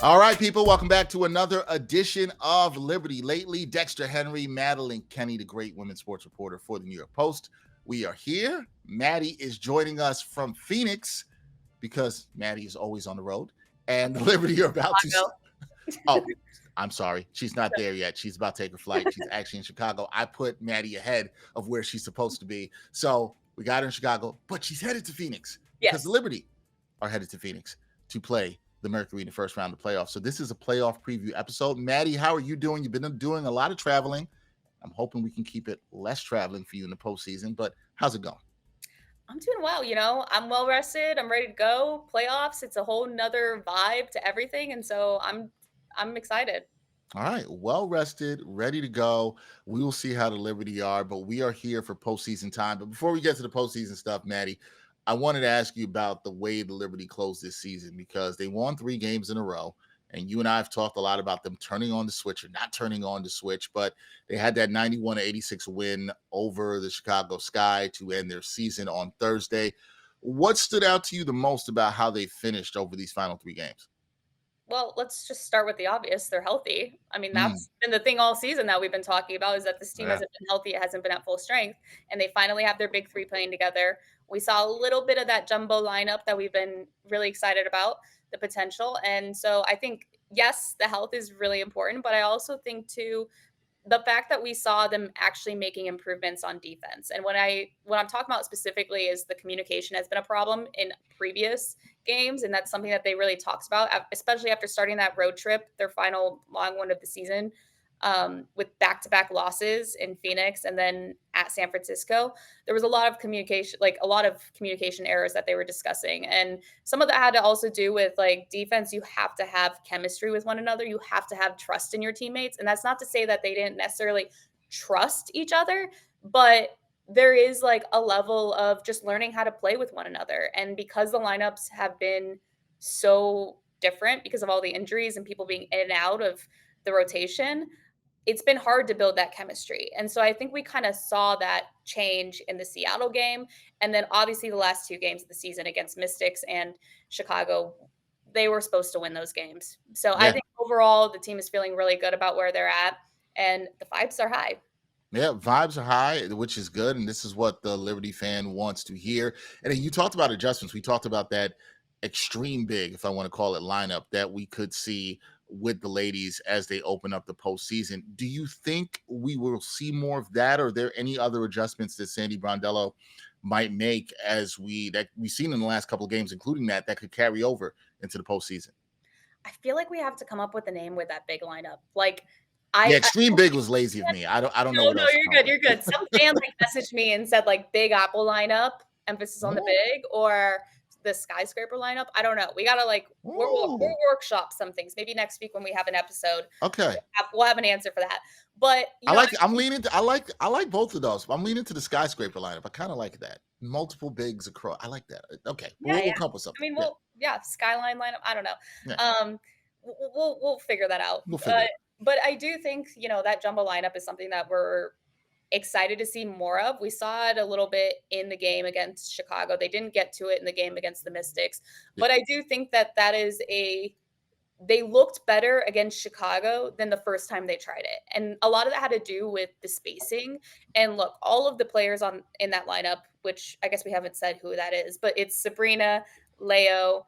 All right, people, welcome back to another edition of Liberty Lately. Dexter, Henry, Madeline, Kenney, the great women's sports reporter for the New York Post. We are here. Maddie is joining us from Phoenix because Maddie is always on the road. And Liberty are about to. Chicago. Oh, I'm sorry. She's not there yet. She's about to take her flight. She's actually in Chicago. I put Maddie ahead of where she's supposed to be. So we got her in Chicago, but she's headed to Phoenix because the Yes. Liberty are headed to Phoenix to play the Mercury in the first round of the playoffs. So this is a playoff preview episode. Maddie, how are you doing? You've been doing a lot of traveling. I'm hoping we can keep it less traveling for you in the postseason, but how's it going? I'm doing well, I'm well rested. I'm ready to go. Playoffs, it's a whole nother vibe to everything. And so I'm excited. All right, well rested, ready to go. We will see how the Liberty are, but we are here for postseason time. But before we get to the postseason stuff, Maddie, I wanted to ask you about the way the Liberty closed this season because they won 3 games in a row. And you and I have talked a lot about them turning on the switch or not turning on the switch, but they had that 91-86 win over the Chicago Sky to end their season on Thursday. What stood out to you the most about how they finished over these final 3 games? Well, let's just start with the obvious. They're healthy. I mean, Mm, that's been the thing all season that we've been talking about is that this team yeah. hasn't been healthy. It hasn't been at full strength. And they finally have their big three playing together. We saw a little bit of that jumbo lineup that we've been really excited about, the potential. And so I think, yes, the health is really important, but I also think too, the fact that we saw them actually making improvements on defense. And what I'm talking about specifically is the communication has been a problem in previous games, and that's something that they really talked about, especially after starting that road trip, their final long one of the season, with back-to-back losses in Phoenix and then at San Francisco. There was a lot of communication, like a lot of communication errors that they were discussing, and some of that had to also do with like defense. You have to have chemistry with one another. You have to have trust in your teammates, and that's not to say that they didn't necessarily trust each other, but there is like a level of just learning how to play with one another. And because the lineups have been so different because of all the injuries and people being in and out of the rotation, it's been hard to build that chemistry. And so I think we kind of saw that change in the Seattle game. And then obviously the last 2 games of the season against Mystics and Chicago, they were supposed to win those games. So I Yeah. think overall the team is feeling really good about where they're at and the vibes are high. Yeah, vibes are high, which is good. And this is what the Liberty fan wants to hear. And then you talked about adjustments. We talked about that extreme big, if I want to call it, lineup that we could see with the ladies as they open up the postseason. Do you think we will see more of that? Or are there any other adjustments that Sandy Brondello might make as that we've seen in the last couple of games, including that could carry over into the postseason? I feel like we have to come up with a name with that big lineup. Like Yeah, I extreme big was lazy of me. I don't know no, what no, else to you're come up good, with. you're good. Some fan, like, messaged me and said, like, Big Apple lineup, emphasis on the Oh, big, or the skyscraper lineup. I don't know. We gotta, like we'll oh, workshop some things. Maybe next week when we have an episode, okay. we'll have an answer for that. But, I like both of those. I'm leaning to the skyscraper lineup. I kind of like that. Multiple bigs across. I like that. Okay. yeah, We'll yeah. come up with I something. mean, Yeah. Skyline lineup, I don't know. Yeah. We'll figure that out. We'll figure But it out. I do think, that jumbo lineup is something that we're excited to see more of. We saw it a little bit in the game against Chicago. They didn't get to it in the game against the Mystics, Yeah. but I do think that that is they looked better against Chicago than the first time they tried it. And a lot of that had to do with the spacing. And look, all of the players on in that lineup, which I guess we haven't said who that is, but it's Sabrina, Leo,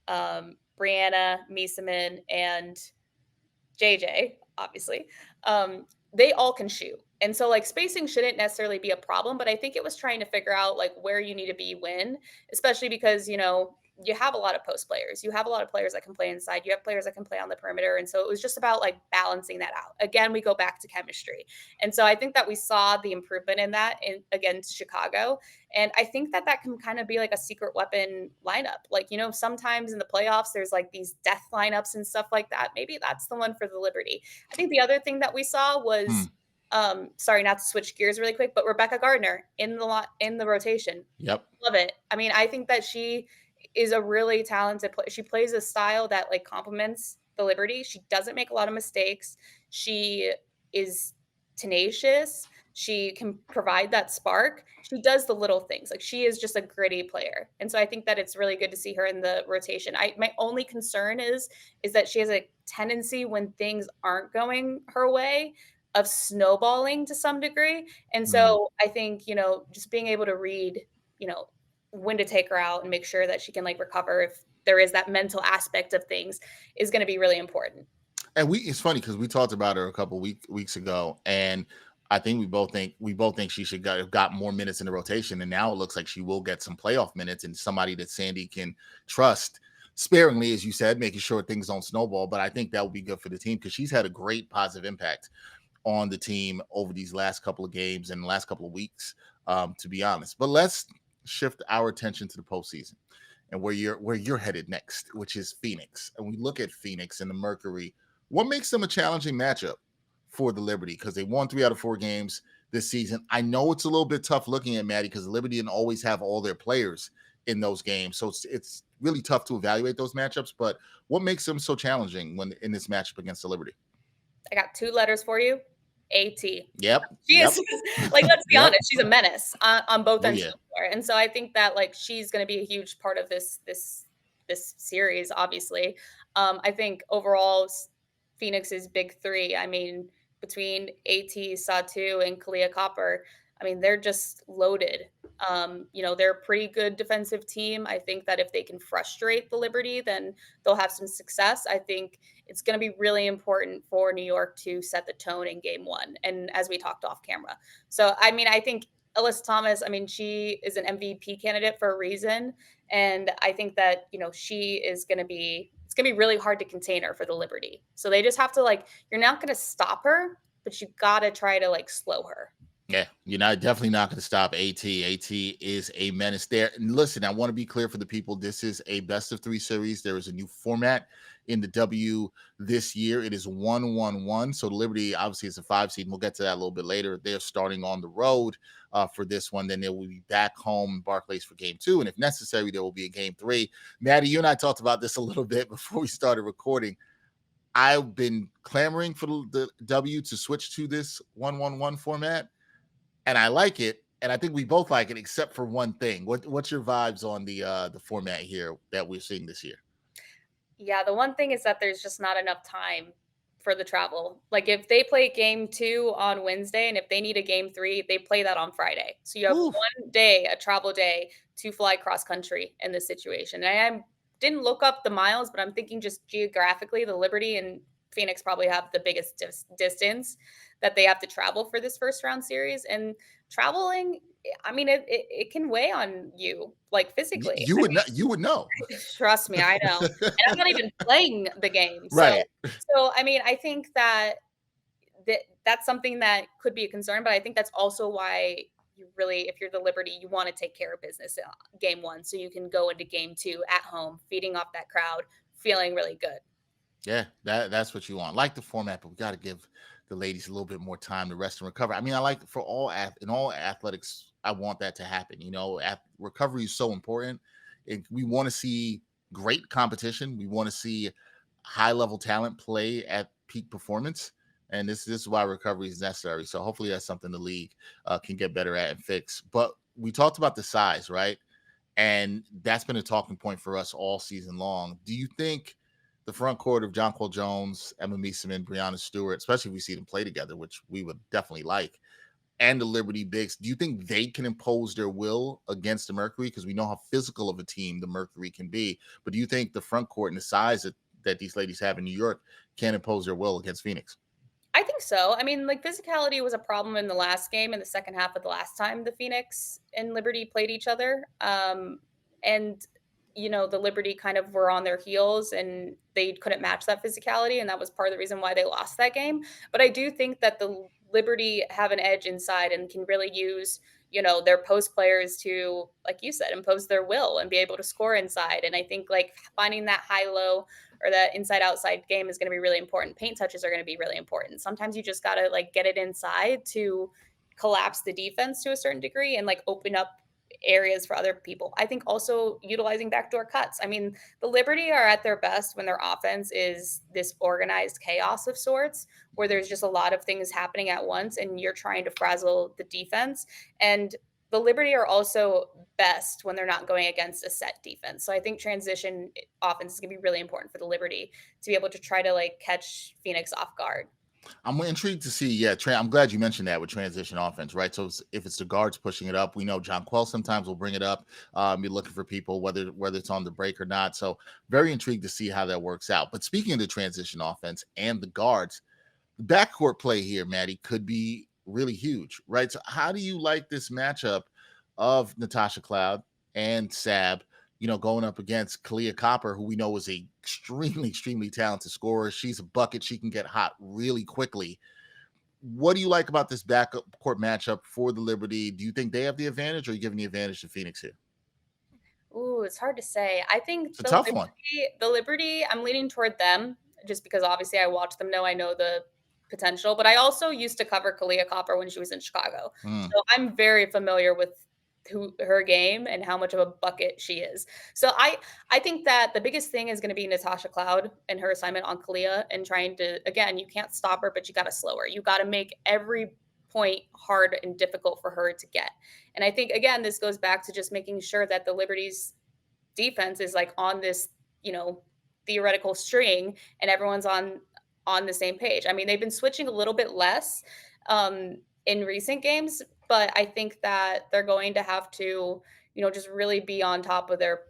Brianna, Misamin, and JJ, obviously, they all can shoot. And so like spacing shouldn't necessarily be a problem, but I think it was trying to figure out like where you need to be when, especially because, you have a lot of post players. You have a lot of players that can play inside. You have players that can play on the perimeter. And so it was just about like balancing that out. Again, we go back to chemistry. And so I think that we saw the improvement in that against Chicago. And I think that that can kind of be like a secret weapon lineup. Like, sometimes in the playoffs, there's like these death lineups and stuff like that. Maybe that's the one for the Liberty. I think the other thing that we saw was, Hmm. sorry, not to switch gears really quick, but Rebecca Gardner in the rotation. Yep. Love it. I mean, I think that she is a really talented player. She plays a style that like complements the Liberty. She doesn't make a lot of mistakes. She is tenacious. She can provide that spark. She does the little things. Like, she is just a gritty player. And so I think that it's really good to see her in the rotation. My only concern is that she has a tendency when things aren't going her way of snowballing to some degree. And Mm. so I think, just being able to read, you know, when to take her out and make sure that she can like recover if there is that mental aspect of things is going to be really important. And it's funny because we talked about her a couple weeks ago, and I think we both think she should have got more minutes in the rotation, and now it looks like she will get some playoff minutes and somebody that Sandy can trust sparingly, as you said, making sure things don't snowball. But I think that would be good for the team because she's had a great positive impact on the team over these last couple of games and the last couple of weeks, to be honest. But let's shift our attention to the postseason and where you're headed next, which is Phoenix. And we look at Phoenix and the Mercury. What makes them a challenging matchup for the Liberty? Because they won 3 out of 4 games this season. I know it's a little bit tough looking at Maddie because the Liberty didn't always have all their players in those games, so it's really tough to evaluate those matchups. But what makes them so challenging when in this matchup against the Liberty? I got 2 letters for you. AT. Yep, She is yep, like, let's be yep. honest, she's a menace on both Oh ends of yeah, the floor, and so I think that, like, she's gonna be a huge part of this series, obviously. I think overall, Phoenix's big 3, I mean, between AT, Satu, and Kalia Copper, I mean, they're just loaded. They're a pretty good defensive team. I think that if they can frustrate the Liberty, then they'll have some success. I think it's going to be really important for New York to set the tone in game 1. And as we talked off camera. So, I mean, I think Alyssa Thomas, I mean, she is an MVP candidate for a reason. And I think that, she is going to be, it's going to be really hard to contain her for the Liberty. So they just have to, like, you're not going to stop her, but you got to try to, like, slow her. yeah. You're not definitely not going to stop AT. AT is a menace there. And listen, I want to be clear for the people. This is a best-of-3 series. There is a new format in the W this year. It is 1-1-1. So Liberty obviously is a 5 seed. And we'll get to that a little bit later. They're starting on the road for this one. Then they will be back home in Barclays for game 2. And if necessary, there will be a game 3. Maddie, you and I talked about this a little bit before we started recording. I've been clamoring for the W to switch to this 1-1-1 format, and I like it, and I think we both like it, except for one thing. What's your vibes on the format here that we're seeing this year? Yeah, the one thing is that there's just not enough time for the travel. Like, if they play game 2 on Wednesday and if they need a game 3, they play that on Friday. So you have Woo. 1 day, a travel day, to fly cross country in this situation. And I didn't look up the miles, but I'm thinking just geographically, the Liberty and Phoenix probably have the biggest distance that they have to travel for this first round series. And traveling, I mean, it can weigh on you, like, physically. You would know. You would know. Trust me, I know. And I'm not even playing the game. So Right. so I mean, I think that that's something that could be a concern, but I think that's also why you really, if you're the Liberty, you want to take care of business game 1 so you can go into game 2 at home, feeding off that crowd, feeling really good. Yeah, that's what you want. Like the format, but we got to give the ladies a little bit more time to rest and recover. I mean, I like for in all athletics, I want that to happen. Recovery is so important. We want to see great competition. We want to see high level talent play at peak performance, and this is why recovery is necessary. So hopefully, that's something the league can get better at and fix. But we talked about the size, right? And that's been a talking point for us all season long. Do you think the front court of Jonquil Jones, Emma Meesseman, and Brianna Stewart, especially if we see them play together, which we would definitely like, and the Liberty Bigs, do you think they can impose their will against the Mercury? Because we know how physical of a team the Mercury can be. But do you think the front court and the size that these ladies have in New York can impose their will against Phoenix? I think so. I mean, like, physicality was a problem in the last game, in the second half of the last time the Phoenix and Liberty played each other. And the Liberty kind of were on their heels and they couldn't match that physicality, and that was part of the reason why they lost that game. But I do think that the Liberty have an edge inside and can really use their post players to, like you said, impose their will and be able to score inside. And I think, like, finding that high low or that inside outside game is going to be really important. Paint touches are going to be really important. Sometimes you just got to, like, get it inside to collapse the defense to a certain degree and, like, open up areas for other people. I think also utilizing backdoor cuts. I mean, the Liberty are at their best when their offense is this organized chaos of sorts, where there's just a lot of things happening at once and you're trying to frazzle the defense. And the Liberty are also best when they're not going against a set defense. So I think transition offense is going to be really important for the Liberty to be able to try to like catch Phoenix off guard. I'm intrigued to see. Yeah, I'm glad you mentioned that with transition offense, right? So if it's the guards pushing it up, we know John Quell sometimes will bring it up. Be looking for people whether it's on the break or not. So very intrigued to see how that works out. But speaking of the transition offense and the guards, the backcourt play here, Maddie, could be really huge, right? So how do you like this matchup of Natasha Cloud and Sab? Going up against Kalia Copper, who we know is a extremely talented scorer. She's a bucket. She can get hot really quickly. What do you like about this backcourt matchup for the Liberty? Do you think they have the advantage, or are you giving the advantage to Phoenix here? Ooh, it's hard to say. I It's think a tough one. The Liberty, I'm leaning toward them just because obviously I watch them know I know the potential, but I also used to cover Kalia Copper when she was in Chicago. Mm. So I'm very familiar with who her game and how much of a bucket she is. So I think that the biggest thing is going to be Natasha Cloud and her assignment on Kalia and trying to, again, you can't stop her, but you got to slow her. You got to make every point hard and difficult for her to get. And I think again, this goes back to just making sure that the Liberty's defense is like on this, you know, theoretical string and everyone's on the same page. I mean, they've been switching a little bit less in recent games, but I think that they're going to have to, you know, just really be on top of their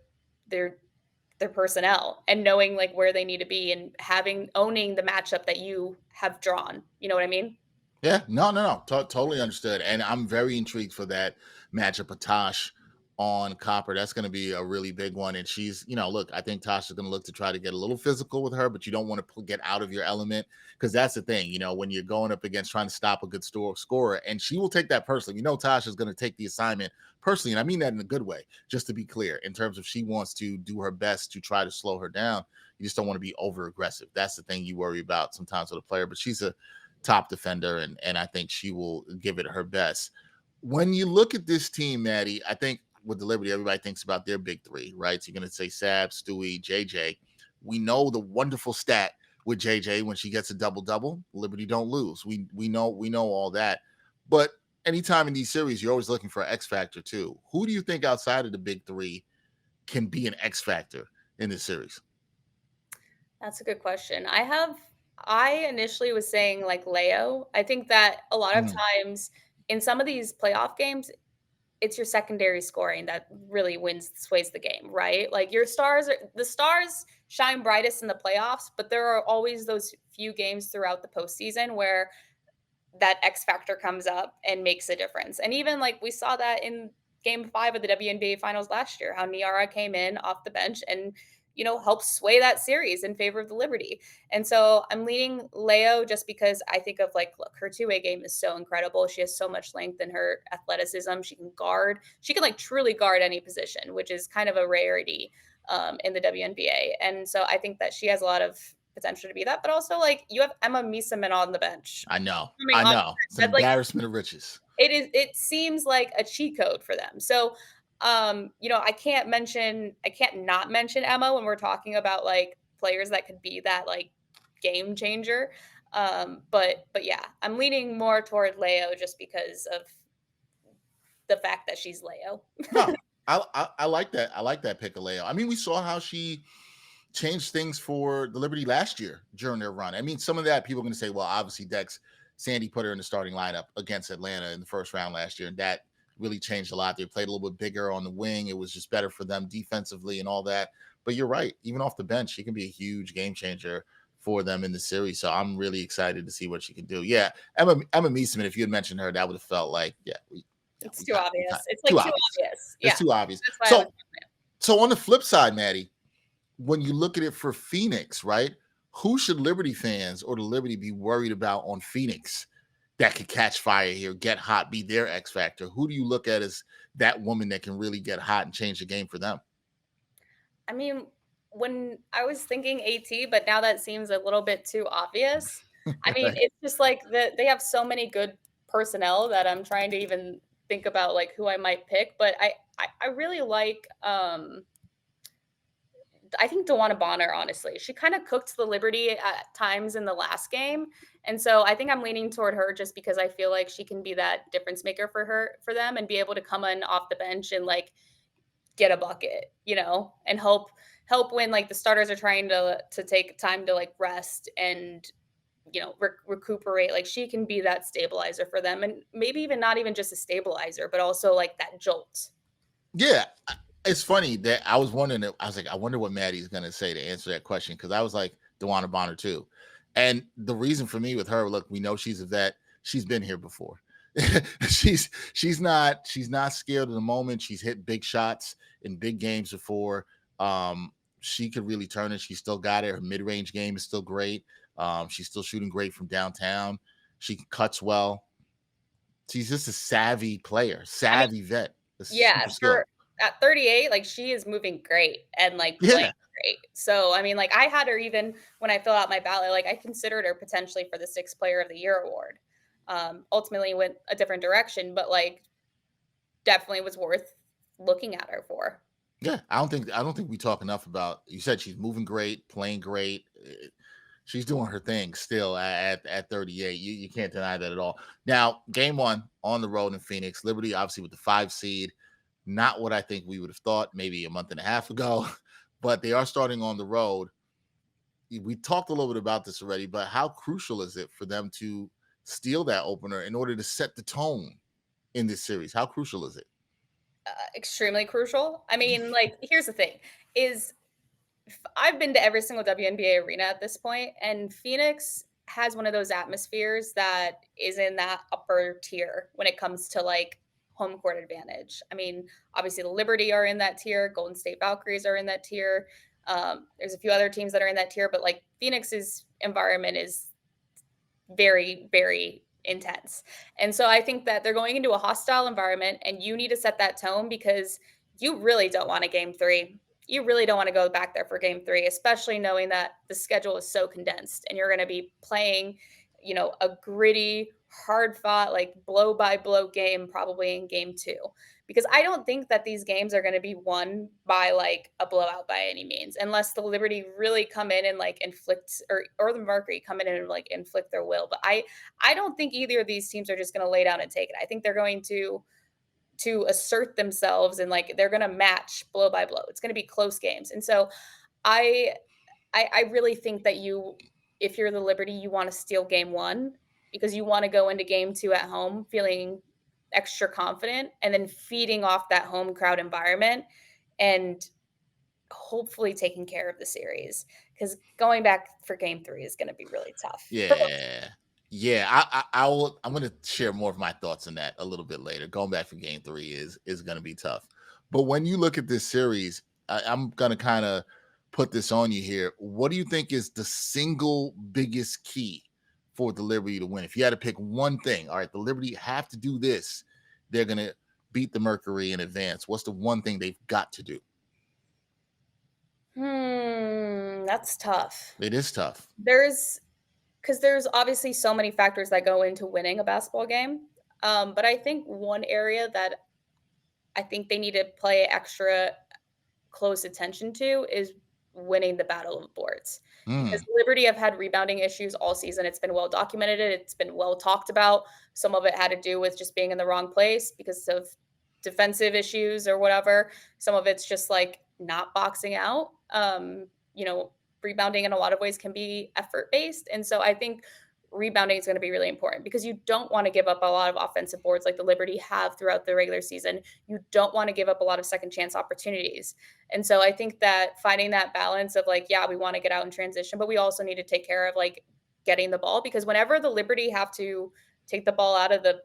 their personnel and knowing like where they need to be and having owning the matchup that you have drawn. You know what I mean? Yeah, no. Totally understood. And I'm very intrigued for that matchup of Tosh on Copper. That's going to be a really big one. And she's, look, I think Tosh is going to look to try to get a little physical with her, but you don't want to get out of your element, because that's the thing, when you're going up against trying to stop a good scorer, and she will take that personally. Tosh is going to take the assignment personally. And I mean that in a good way, just to be clear, in terms of she wants to do her best to try to slow her down. You just don't want to be over aggressive. That's the thing you worry about sometimes with a player, but she's a top defender, and I think she will give it her best. When you look at this team, Maddie, I think with the Liberty, everybody thinks about their big three, right? So you're going to say Sab, Stewie, JJ. We know the wonderful stat with JJ when she gets a double-double, Liberty don't lose. We know all that. But anytime in these series, you're always looking for an X factor too. Who do you think outside of the big three can be an X factor in this series? That's a good question. I initially was saying like Leo. I think that a lot of Mm, times in some of these playoff games, it's your secondary scoring that really sways the game, right? Like the stars shine brightest in the playoffs, but there are always those few games throughout the postseason where that X factor comes up and makes a difference. And even like we saw that in game 5 of the WNBA finals last year, how Niara came in off the bench and helped sway that series in favor of the Liberty. And so I'm leaning Leo just because I think of like, look, her two-way game is so incredible. She has so much length in her athleticism. She can like truly guard any position, which is kind of a rarity in the WNBA. And so I think that she has a lot of potential to be that. But also like you have Emma Mieseman on the bench. I know. Coming I off the know. bench. It's an That's like embarrassment of riches. it seems like a cheat code for them. So I can't not mention Emma when we're talking about like players that could be that like game changer. But yeah, I'm leaning more toward Leo just because of the fact that she's Leo. No, I like that. I like that pick of Leo. I mean, we saw how she changed things for the Liberty last year during their run. I mean, some of that people are going to say, well, obviously Sandy put her in the starting lineup against Atlanta in the first round last year, and that really changed a lot. They played a little bit bigger on the wing. It was just better for them defensively and all that. But you're right. Even off the bench, she can be a huge game changer for them in the series. So I'm really excited to see what she can do. Yeah, Emma Meesman, if you had mentioned her, that would have felt like, It's we too got we obvious. got It's too like too obvious. obvious. It's Yeah. too obvious. That's why I went. So on the flip side, Maddie, when you look at it for Phoenix, right? Who should Liberty fans or the Liberty be worried about on Phoenix that could catch fire here, get hot, be their X factor? Who do you look at as that woman that can really get hot and change the game for them? I mean, when I was thinking AT, but now that seems a little bit too obvious. I mean, Right. it's just like they have so many good personnel that I'm trying to even think about like who I might pick. But I really like I think Dewana Bonner, honestly. She kind of cooked the Liberty at times in the last game. And so I think I'm leaning toward her just because I feel like she can be that difference maker for them and be able to come in off the bench and like get a bucket, and help when like the starters are trying to take time to like rest and recuperate. Like she can be that stabilizer for them, and maybe even not even just a stabilizer, but also like that jolt. Yeah, it's funny that I was wondering. I was like, I wonder what Maddie's gonna say to answer that question because I was like Dewana Bonner too, and the reason for me with her, look, we know she's a vet. She's been here before. she's not scared of the moment. She's hit big shots in big games before. She could really turn it. She still got it. Her mid range game is still great. She's still shooting great from downtown. She cuts well. She's just a savvy player, I mean, savvy vet, yeah, super skilled. for at 38, like she is moving great and like playing Yeah, great. So I mean, like I had her even when I fill out my ballot, like I considered her potentially for the sixth player of the year award. Ultimately went a different direction, but like definitely was worth looking at her for. yeah. I don't think we talk enough about. You said she's moving great, playing great. She's doing her thing still at 38. You can't deny that at all. Now, game one on the road in Phoenix, Liberty obviously with the 5 seed. Not what I think we would have thought maybe a month and a half ago, but they are starting on the road. We talked a little bit about this already, but how crucial is it for them to steal that opener in order to set the tone in this series? How crucial is it? Extremely crucial. I mean, like here's the thing is I've been to every single WNBA arena at this point, and Phoenix has one of those atmospheres that is in that upper tier when it comes to like home court advantage. I mean, obviously the Liberty are in that tier, Golden State Valkyries are in that tier. There's a few other teams that are in that tier, but like Phoenix's environment is very, very intense. And so I think that they're going into a hostile environment and you need to set that tone because you really don't want a game three. You really don't want to go back there for game three, especially knowing that the schedule is so condensed and you're going to be playing, a gritty, hard fought, like blow by blow game probably in game two. Because I don't think that these games are going to be won by like a blowout by any means, unless the Liberty really come in and like inflict or the Mercury come in and like inflict their will. But I don't think either of these teams are just going to lay down and take it. I think they're going to assert themselves and like they're going to match blow by blow. It's going to be close games. And so I I really think that if you're the Liberty, you want to steal game one because you want to go into game two at home feeling extra confident and then feeding off that home crowd environment and hopefully taking care of the series because going back for game three is going to be really tough. Yeah. Yeah, I will. I'm going to share more of my thoughts on that a little bit later. Going back for game three is going to be tough. But when you look at this series, I'm going to kind of put this on you here. What do you think is the single biggest key for the Liberty to win? If you had to pick one thing, all right, the Liberty have to do this. They're going to beat the Mercury in advance. What's the one thing they've got to do? That's tough. It is tough. There's obviously so many factors that go into winning a basketball game. But I think one area that I think they need to play extra close attention to is winning the battle of boards. Because Mm, Liberty have had rebounding issues all season. It's been well documented. It's been well talked about. Some of it had to do with just being in the wrong place because of defensive issues or whatever. Some of it's just like not boxing out. Rebounding in a lot of ways can be effort based. And so I think rebounding is going to be really important because you don't want to give up a lot of offensive boards like the Liberty have throughout the regular season. You don't want to give up a lot of second chance opportunities. And so I think that finding that balance of like, yeah, we want to get out in transition, but we also need to take care of like getting the ball because whenever the Liberty have to take the ball out of the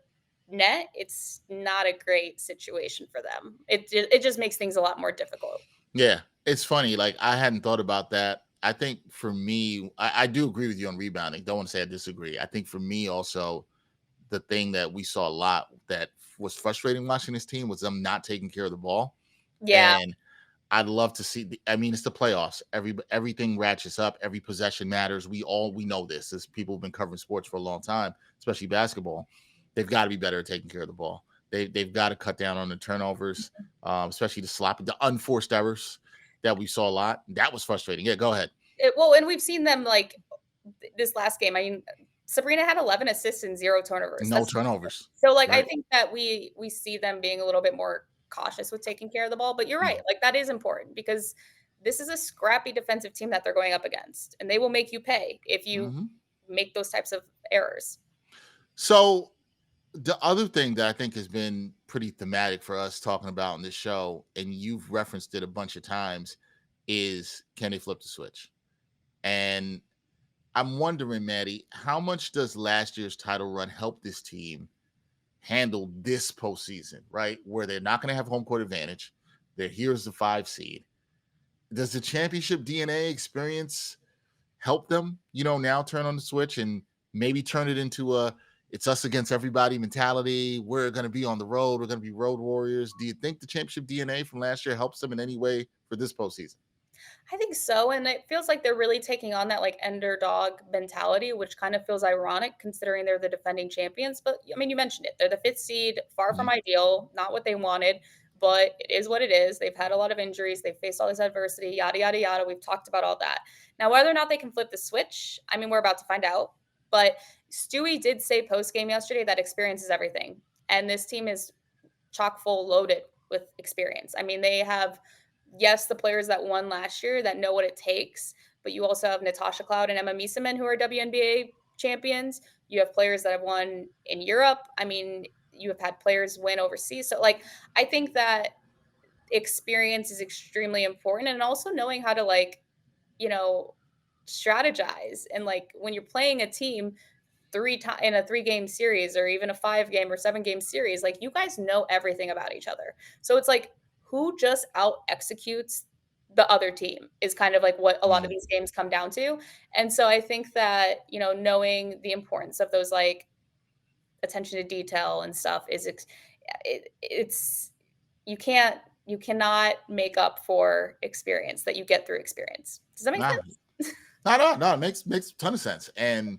net, it's not a great situation for them. It just makes things a lot more difficult. yeah, it's funny. Like I hadn't thought about that. I think for me, I do agree with you on rebounding. Don't want to say I disagree. I think for me also, the thing that we saw a lot that was frustrating watching this team was them not taking care of the ball. Yeah. And I'd love to see. I mean, it's the playoffs. Everything ratchets up. Every possession matters. We know this as people who've been covering sports for a long time, especially basketball. They've got to be better at taking care of the ball. they've got to cut down on the turnovers, especially the unforced errors that we saw a lot. That was frustrating. Yeah, go ahead. Well, and we've seen them like this last game. I mean, Sabrina had 11 assists and 0 turnovers. No turnovers. So like I Right. think that we see them being a little bit more cautious with taking care of the ball, but you're right. Like that is important because this is a scrappy defensive team that they're going up against, and they will make you pay if you make those types of errors. So the other thing that I think has been pretty thematic for us talking about in this show, and you've referenced it a bunch of times, is can they flip the switch? And I'm wondering, Maddie, how much does last year's title run help this team handle this postseason, right? Where they're not going to have home court advantage. They're here as the 5 seed. Does the championship DNA experience help them, now turn on the switch and maybe turn it into a it's us against everybody mentality? We're going to be on the road. We're going to be road warriors. Do you think the championship DNA from last year helps them in any way for this postseason? I think so, and it feels like they're really taking on that, like, underdog mentality, which kind of feels ironic considering they're the defending champions, but, I mean, you mentioned it. They're the 5th seed, far from ideal, not what they wanted, but it is what it is. They've had a lot of injuries. They've faced all this adversity, yada, yada, yada. We've talked about all that. Now, whether or not they can flip the switch, I mean, we're about to find out, but Stewie did say post-game yesterday that experience is everything, and this team is chock full loaded with experience. I mean, they have, yes, the players that won last year that know what it takes, but you also have Natasha Cloud and Emma Miesemann who are WNBA champions. You have players that have won in Europe. I mean, you have had players win overseas. So, like, I think that experience is extremely important, and also knowing how to, like, strategize. And like when you're playing a team 3 times in a 3-game series or even a 5-game or 7-game series, like you guys know everything about each other. So it's like who just out executes the other team is kind of like what a lot of these games come down to. And so I think that, knowing the importance of those like attention to detail and stuff is it's you cannot make up for experience that you get through experience. Does that make Nah, sense? no, it makes a ton of sense. And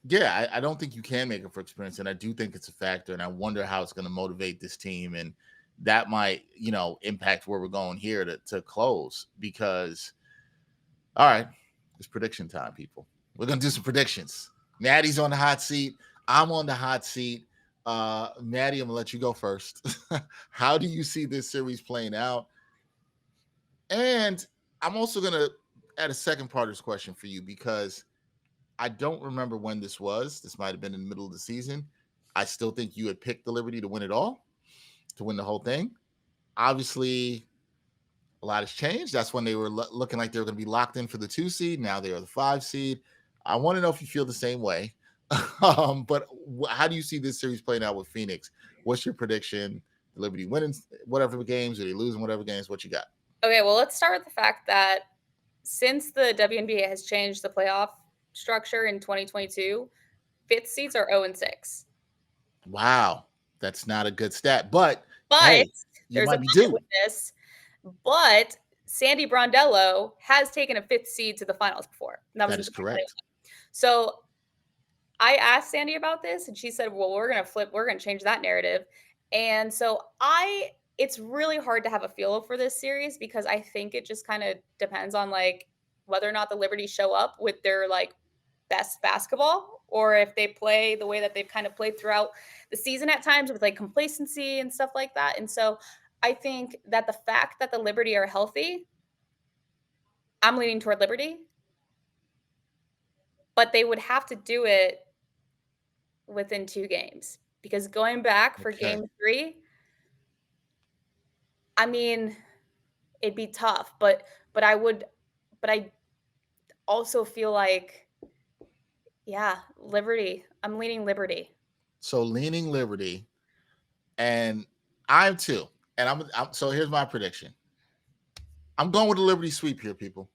yeah, I don't think you can make it for experience, and I do think it's a factor. And I wonder how it's going to motivate this team, and that might, impact where we're going here to close. Because, all right, it's prediction time, people. We're going to do some predictions. Maddie's on the hot seat. I'm on the hot seat. Maddie, I'm gonna let you go first. How do you see this series playing out? And I'm also gonna add a second part of this question for you because I don't remember when this was. This might have been in the middle of the season. I still think you had picked the Liberty to win it all, to win the whole thing. Obviously, a lot has changed. That's when they were looking like they were going to be locked in for the 2 seed. Now they are the 5 seed. I want to know if you feel the same way. But how do you see this series playing out with Phoenix? What's your prediction? The Liberty winning whatever games, or they losing whatever games? What you got? Okay, well, let's start with the fact that since the WNBA has changed the playoff structure in 2022, 5th seeds are 0-6. Wow, that's not a good stat. But But hey, you there's a might be but due. with this. But Sandy Brondello has taken a 5th seed to the finals before. And that That was is in correct. So I asked Sandy about this, and she said, "Well, we're gonna change that narrative." And so it's really hard to have a feel for this series because I think it just kind of depends on like whether or not the Liberty show up with their like best basketball or if they play the way that they've kind of played throughout the season at times with like complacency and stuff like that. And so I think that the fact that the Liberty are healthy, I'm leaning toward Liberty, but they would have to do it within 2 games because going back for Okay. game 3, I mean, it'd be tough, but I also feel like, yeah, Liberty. I'm leaning Liberty. So leaning Liberty, and I'm too. And so here's my prediction. I'm going with the Liberty sweep here, people.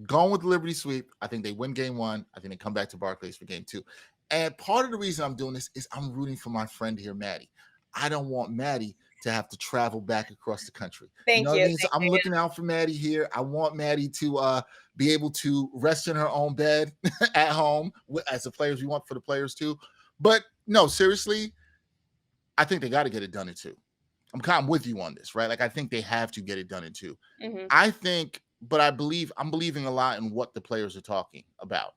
Going with the Liberty sweep. I think they win game 1. I think they come back to Barclays for game 2. And part of the reason I'm doing this is I'm rooting for my friend here, Maddie. I don't want Maddie to have to travel back across the country. You Thank know what I you. mean? So Thank I'm you. looking out for Maddie here. I want Maddie to be able to rest in her own bed at home as the players we want for the players too. But no, seriously, I think they got to get it done in 2. I'm kind of with you on this, right? Like I think they have to get it done in 2. Hmm. I think, but I'm believing a lot in what the players are talking about.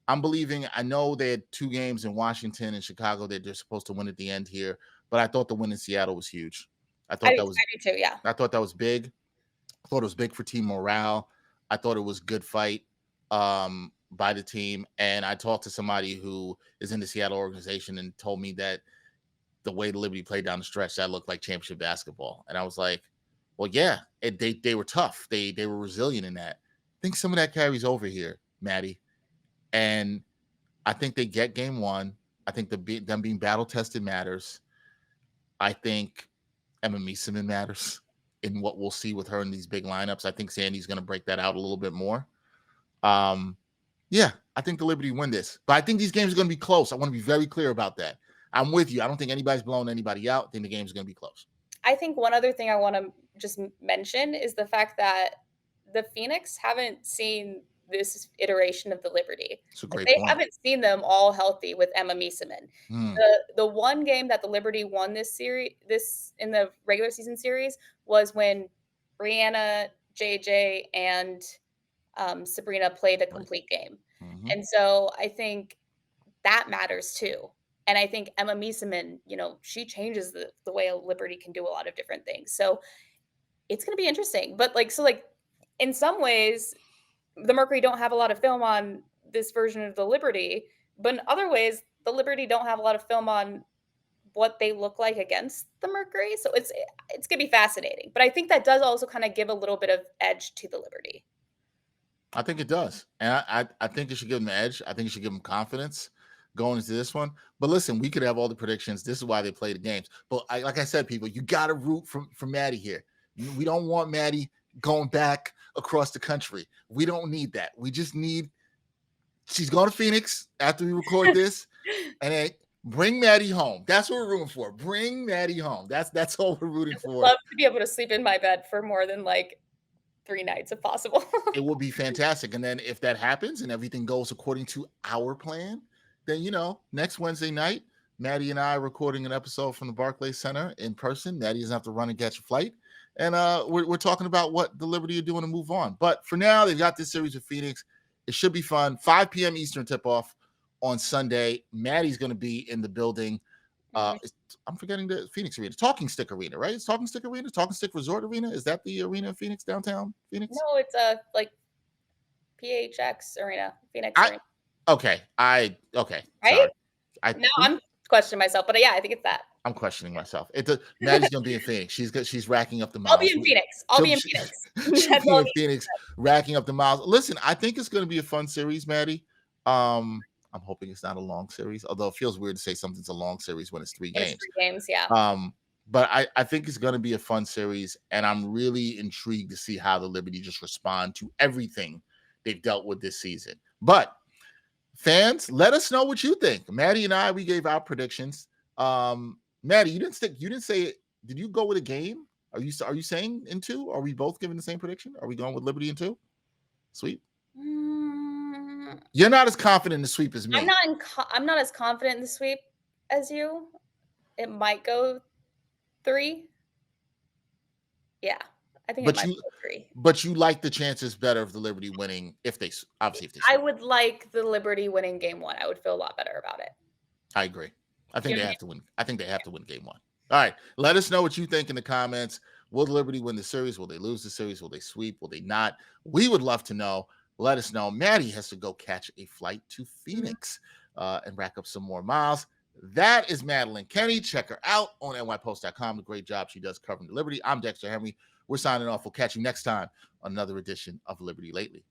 I know they had 2 games in Washington and Chicago that they're supposed to win at the end here, but I thought the win in Seattle was huge. I thought that was I do too. Yeah. I thought that was big. I thought it was big for team morale. I thought it was good fight by the team. And I talked to somebody who is in the Seattle organization and told me that the way the Liberty played down the stretch, that looked like championship basketball. And I was like, well, yeah, they were tough. They were resilient in that. I think some of that carries over here, Maddie. And I think they get game 1. I think them being battle tested matters. I think Emma Mieseman matters in what we'll see with her in these big lineups. I think Sandy's going to break that out a little bit more. Yeah, I think the Liberty win this, but I think these games are going to be close. I want to be very clear about that. I'm with you. I don't think anybody's blowing anybody out. I think the game's going to be close. I think one other thing I want to just mention is the fact that the Phoenix haven't seen this iteration of the Liberty. It's a Like, great they point. haven't seen them all healthy with Emma Mieseman. Hmm. The one game that the Liberty won this in the regular season series was when Brianna, JJ, and Sabrina played a complete game. Mm-hmm. And so I think that matters too. And I think Emma Mieseman, she changes the way a Liberty can do a lot of different things. So it's going to be interesting. But in some ways, the Mercury don't have a lot of film on this version of the Liberty, but in other ways, the Liberty don't have a lot of film on what they look like against the Mercury. So it's going to be fascinating. But I think that does also kind of give a little bit of edge to the Liberty. I think it does. And I think it should give them the edge. I think it should give them confidence going into this one. But listen, we could have all the predictions. This is why they play the games. But like I said, people, you got to root for Maddie here. We don't want Maddie going back across the country. We don't need that. We just need she's going to Phoenix after we record this, and then bring Maddie home. That's what we're rooting for. Bring Maddie home. That's all we're rooting for. Love to be able to sleep in my bed for more than 3 nights if possible. It will be fantastic. And then if that happens and everything goes according to our plan, then next Wednesday night, Maddie and I are recording an episode from the Barclays Center in person. Maddie doesn't have to run and catch a flight. And we're talking about what the Liberty are doing to move on. But for now, they've got this series with Phoenix. It should be fun. 5 p.m. Eastern tip-off on Sunday. Maddie's going to be in the building. I'm forgetting the Phoenix Arena. Talking Stick Arena, right? It's Talking Stick Arena? Talking Stick Resort Arena? Is that the arena in Phoenix, downtown Phoenix? No, it's PHX Arena, Phoenix Arena. Okay. Right? Sorry. No, I'm questioning myself, but yeah, I think it's that. I'm questioning myself. Maddie's gonna be in Phoenix. She's racking up the miles. I'll be in Phoenix. She'll be in Phoenix, racking up the miles. Listen, I think it's gonna be a fun series, Maddie. I'm hoping it's not a long series, although it feels weird to say something's a long series when it's 3 games. It's 3 games, yeah. But I think it's gonna be a fun series, and I'm really intrigued to see how the Liberty just respond to everything they've dealt with this season. But fans, let us know what you think. Maddie and I, we gave our predictions. Maddie, you didn't say it. Did you go with a game? Are you saying in 2? Are we both giving the same prediction? Are we going with Liberty in 2? Sweep. You're not as confident in the sweep as me. I'm not as confident in the sweep as you. It might go 3. Yeah, I think it might go 3. But you like the chances better of the Liberty winning if they sweep. I would like the Liberty winning game 1. I would feel a lot better about it. I agree. I think they have to win. I think they have to win game 1. All right. Let us know what you think in the comments. Will the Liberty win the series? Will they lose the series? Will they sweep? Will they not? We would love to know. Let us know. Maddie has to go catch a flight to Phoenix and rack up some more miles. That is Madeline Kenney. Check her out on nypost.com. The great job she does covering the Liberty. I'm Dexter Henry. We're signing off. We'll catch you next time on another edition of Liberty Lately.